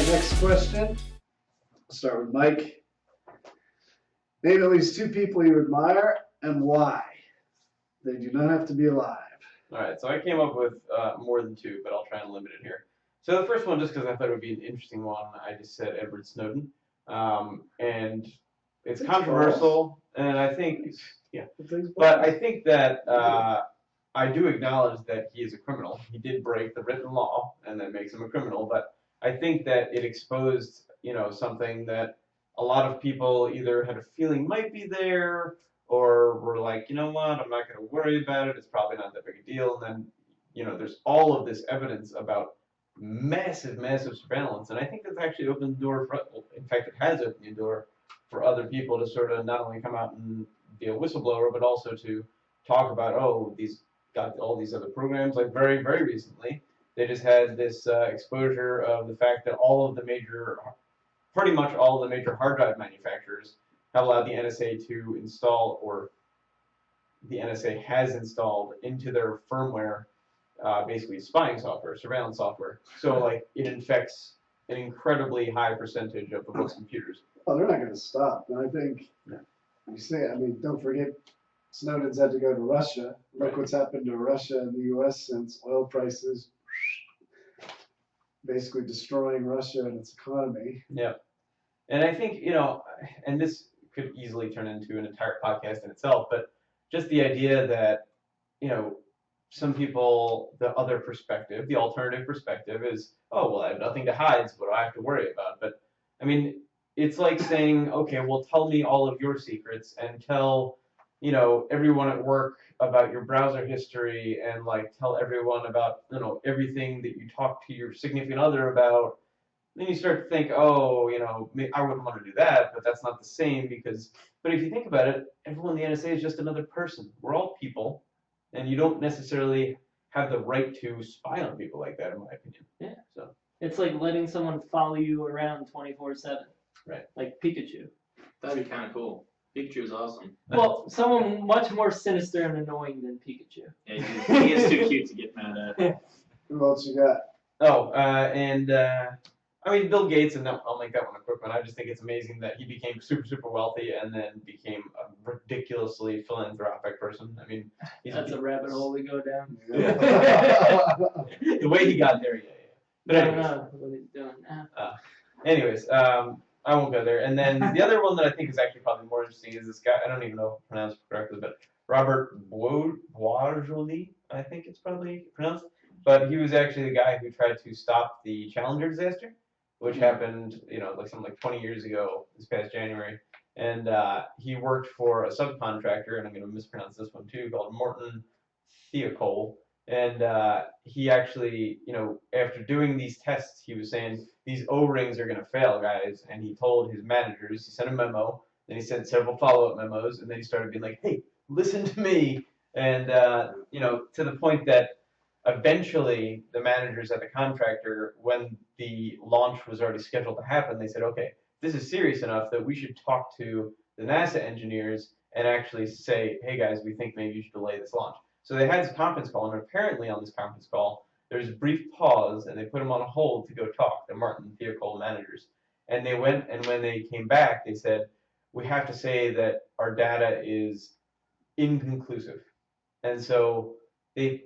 Next question. I'll start with Mike. Name at least 2 people you admire and why. They do not have to be alive. All right, so I came up with more than 2, but I'll try and limit it here. So the first one, just because I thought it would be an interesting one, I just said Edward Snowden. And it's controversial, and I think, yeah. But I think that I do acknowledge that he is a criminal. He did break the written law, and that makes him a criminal. But I think that it exposed, something that a lot of people either had a feeling might be there, or were like, you know what, I'm not going to worry about it. It's probably not that big a deal. And then, there's all of this evidence about massive, massive surveillance. And I think that's actually opened the door for, in fact, it has opened the door for other people to sort of not only come out and be a whistleblower, but also to talk about, these got all these other programs. Like very, very recently, they just had this exposure of the fact that pretty much all of the major hard drive manufacturers have allowed the NSA to install, or the NSA has installed into their firmware, basically spying software, surveillance software. So it infects an incredibly high percentage of the world's computers. Well, they're not going to stop. And I think, don't forget, Snowden's had to go to Russia. Look what's happened to Russia and the U.S. since oil prices basically destroying Russia and its economy. Yeah. And I think, and this could easily turn into an entire podcast in itself, but just the idea that, some people, the other perspective, the alternative perspective is, I have nothing to hide, so what do I have to worry about? But, it's like saying, okay, well, tell me all of your secrets and tell, everyone at work about your browser history and, tell everyone about, everything that you talk to your significant other about. Then you start to think, I wouldn't want to do that, but that's not the same but if you think about it, everyone in the NSA is just another person. We're all people, and you don't necessarily have the right to spy on people like that, in my opinion. Yeah. So it's like letting someone follow you around 24/7. Right. Like Pikachu. That'd be kind of cool. Pikachu is awesome. Well, someone much more sinister and annoying than Pikachu. Yeah, he is too cute to get mad at. Who else you got? Bill Gates, and I'll make that one a quick one. I just think it's amazing that he became super, super wealthy and then became a ridiculously philanthropic person. That's a rabbit hole we go down. The way he got there, yeah. But I don't know what he's doing now. Anyways, I won't go there. And then the other one that I think is actually probably more interesting is this guy. I don't even know if I pronounced it correctly, but Robert Boisjoly, I think it's probably pronounced. But he was actually the guy who tried to stop the Challenger disaster, which happened, something like 20 years ago, this past January. And he worked for a subcontractor, and I'm going to mispronounce this one too, called Morton Theocole. And he actually, after doing these tests, he was saying, these O-rings are going to fail, guys. And he told his managers, he sent a memo, then he sent several follow-up memos, and then he started being like, hey, listen to me. And, to the point that eventually the managers at the contractor, when the launch was already scheduled to happen, they said, okay, this is serious enough that we should talk to the NASA engineers and actually say, hey, guys, we think maybe you should delay this launch. So they had this conference call, and apparently on this conference call, there was a brief pause, and they put him on a hold to go talk to Martin Theocole managers. And they went, and when they came back, they said, we have to say that our data is inconclusive. And so the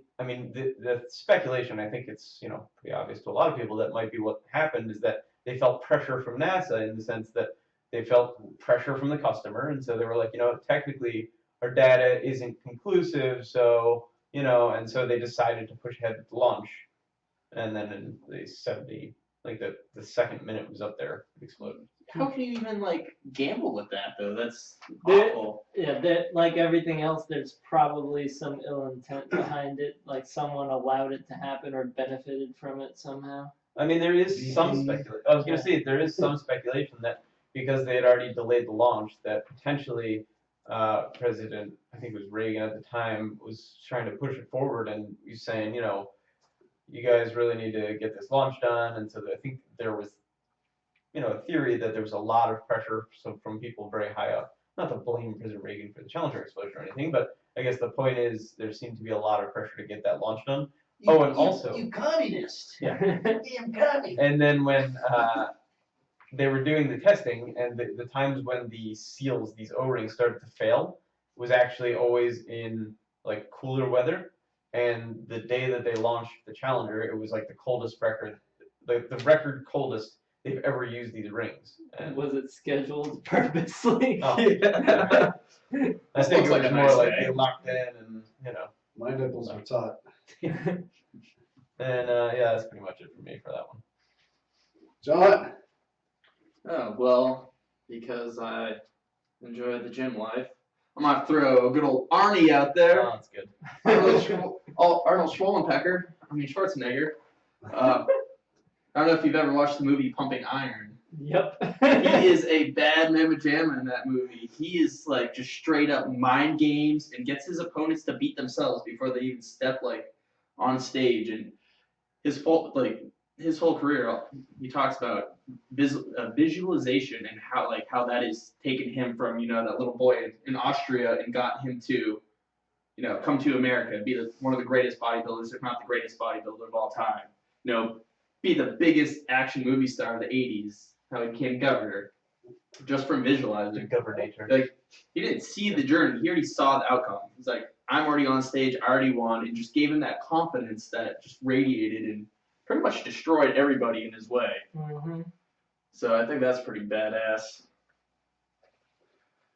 speculation, I think it's, pretty obvious to a lot of people that might be what happened, is that they felt pressure from NASA in the sense that they felt pressure from the customer. And so they were like, technically our data isn't conclusive. So, and so they decided to push ahead with the launch. And then in the 70, the second minute was up there, it exploded. How can you even gamble with that though? That's awful. Like everything else, there's probably some ill intent behind it. Like someone allowed it to happen or benefited from it somehow. There is some speculation. I was going to say there is some speculation that because they had already delayed the launch, that potentially President, I think it was Reagan at the time, was trying to push it forward, and he's saying, you guys really need to get this launch done. And so I think there was, a theory that there was a lot of pressure from people very high up. Not to blame President Reagan for the Challenger explosion or anything, but I guess the point is there seemed to be a lot of pressure to get that launch done. Oh, and also- You communist. Yeah. Damn communist. And then when they were doing the testing, and the times when the seals, these O-rings, started to fail, was actually always in like cooler weather. And the day that they launched the Challenger, it was like the coldest record, the record coldest they've ever used these rings. And Was it scheduled purposely? oh, yeah. I think Looks it like was a more nice like day. they locked in, and My nipples were taut. and yeah, that's pretty much it for me for that one. John, Oh, well, because I enjoy the gym life, I'm gonna throw a good old Arnie out there. Oh, that's good. Arnold Schwarzenegger. I mean Schwarzenegger. I don't know if you've ever watched the movie Pumping Iron. Yep. He is a bad mamma jamma in that movie. He is like just straight up mind games and gets his opponents to beat themselves before they even step like on stage. And his whole career, he talks about visualization and how that has taken him from that little boy in Austria and got him to come to America and be one of the greatest bodybuilders, if not the greatest bodybuilder of all time. Be the biggest action movie star of the 80s. How he became governor, just from visualizing. Governator. Like, he didn't see the journey. He already saw the outcome. He's like, I'm already on stage. I already won. And just gave him that confidence that just radiated and pretty much destroyed everybody in his way. Mm-hmm. So I think that's pretty badass.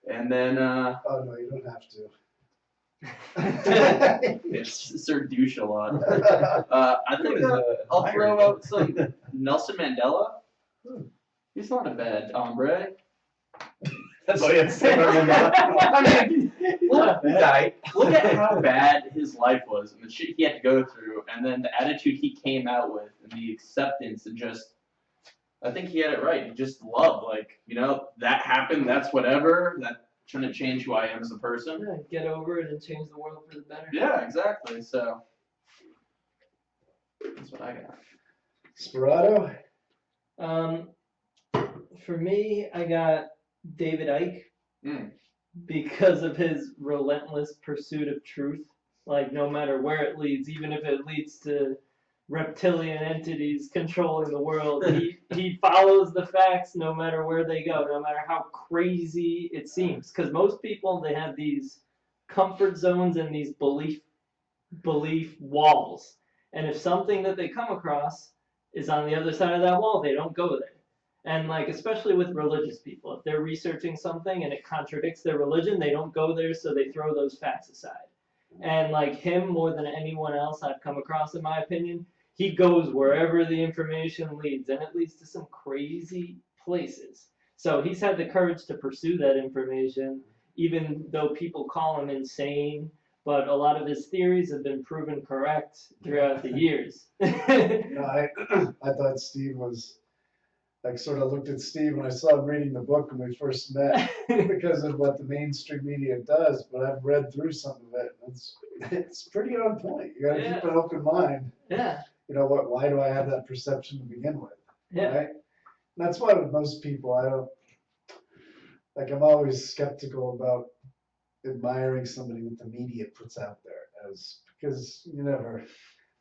And then, oh no, you don't have to. it's Sir Douche a lot. I think What is I'll a throw iron? out some Nelson Mandela. He's not a bad hombre. That's all you have to say about Mandela. I mean, look, He died. look at how bad his life was and the shit he had to go through, and then the attitude he came out with, and the acceptance, and just, I think he had it right. He just loved, that happened, that's whatever, that shouldn't change who I am as a person. Yeah, get over it and change the world for the better. Yeah, exactly, so, that's what I got. Sperato? For me, I got David Icke Mm. because of his relentless pursuit of truth. Like, no matter where it leads, even if it leads to reptilian entities controlling the world, he follows the facts no matter where they go, no matter how crazy it seems. Because most people, they have these comfort zones and these belief walls. And if something that they come across is on the other side of that wall, they don't go there. And like, especially with religious people, if they're researching something and it contradicts their religion, they don't go there, so they throw those facts aside. And like him, more than anyone else I've come across, in my opinion, he goes wherever the information leads, and it leads to some crazy places. So he's had the courage to pursue that information, even though people call him insane. But a lot of his theories have been proven correct throughout the years. No, I thought Steve was, like, sort of looked at Steve when I saw him reading the book when we first met because of what the mainstream media does, but I've read through some of it. It's pretty on point. You gotta keep an open mind. Yeah. Why do I have that perception to begin with? Yeah. Right? And that's why with most people, I'm always skeptical about admiring somebody that the media puts out there because you never,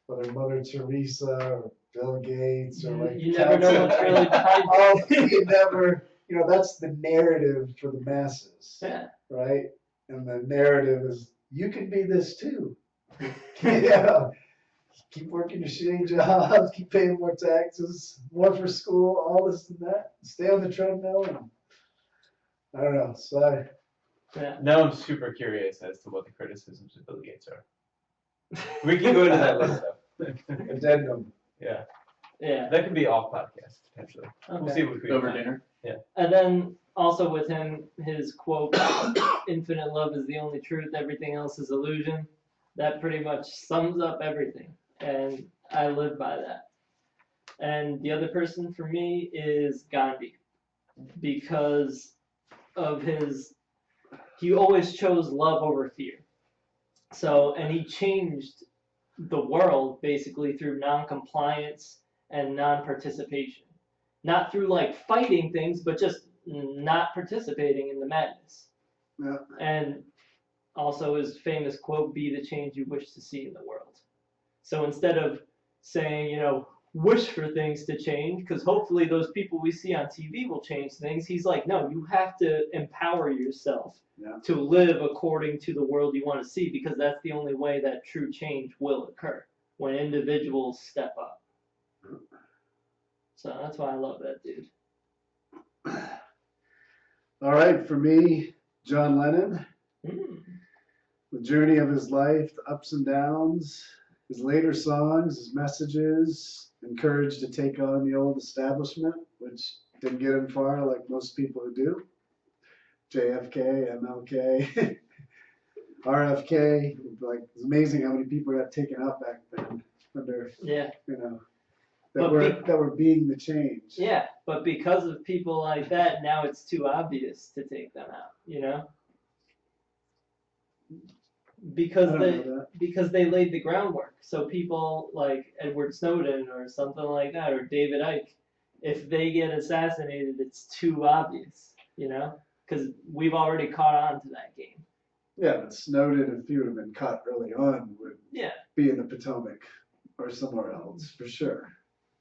whether Mother Teresa or Bill Gates or You never know what's really behind it. you never, that's the narrative for the masses. Yeah. Right? And the narrative is, you can be this too. Yeah. Keep working your shitty jobs, keep paying more taxes, more for school, all this and that. Stay on the treadmill. And I don't know. So Now I'm super curious as to what the criticisms of Bill Gates are. We can go into that later. addendum. Yeah. Yeah. That could be off podcast, potentially. We'll Okay. see what we Over find. dinner. And then also with him, his quote, "Infinite love is the only truth, everything else is illusion." That pretty much sums up everything. And I live by that. And the other person for me is Gandhi. Because of he always chose love over fear. So, and he changed the world basically through non-compliance and non-participation. Not through like fighting things, but just not participating in the madness. Yeah. And also his famous quote, "Be the change you wish to see in the world." So instead of saying, wish for things to change, because hopefully those people we see on TV will change things, he's like, no, you have to empower yourself to live according to the world you want to see, because that's the only way that true change will occur, when individuals step up. So that's why I love that dude. All right, for me, John Lennon. The journey of his life, the ups and downs, his later songs, his messages, encouraged to take on the old establishment, which didn't get him far like most people who do. JFK, MLK, RFK. Like, it's amazing how many people got taken out back then under, that were being the change. Yeah, but because of people like that, now it's too obvious to take them out, Because they laid the groundwork. So people like Edward Snowden or something like that, or David Icke, if they get assassinated, it's too obvious, because we've already caught on to that game. Yeah, but Snowden, if he would have been caught early on, would be in the Potomac or somewhere else, for sure.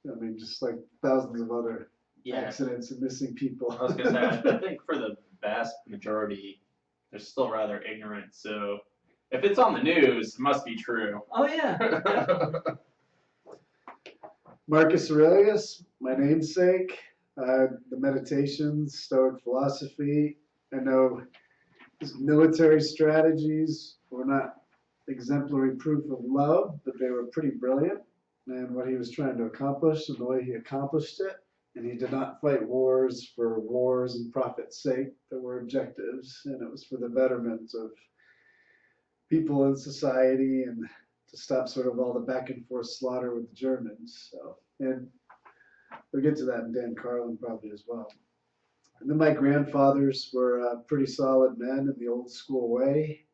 I mean, just like thousands of other accidents and missing people. I was going to say, I think for the vast majority, they're still rather ignorant. So if it's on the news, it must be true. Oh, yeah. Marcus Aurelius, my namesake, the Meditations, Stoic philosophy. I know his military strategies were not exemplary proof of love, but they were pretty brilliant. And what he was trying to accomplish and the way he accomplished it. And he did not fight wars for wars and profit's sake. There were objectives, and it was for the betterment of people in society and to stop sort of all the back and forth slaughter with the Germans. So, and we'll get to that in Dan Carlin probably as well. And then my grandfathers were pretty solid men in the old school way.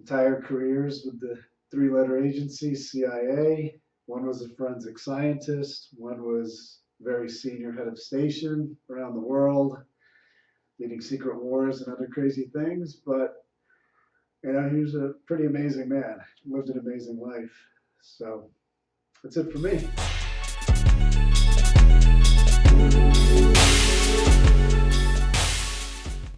Entire careers with the 3-letter agency, CIA. One was a forensic scientist. One was very senior head of station around the world, leading secret wars and other crazy things. But, he was a pretty amazing man. Lived an amazing life. So, that's it for me.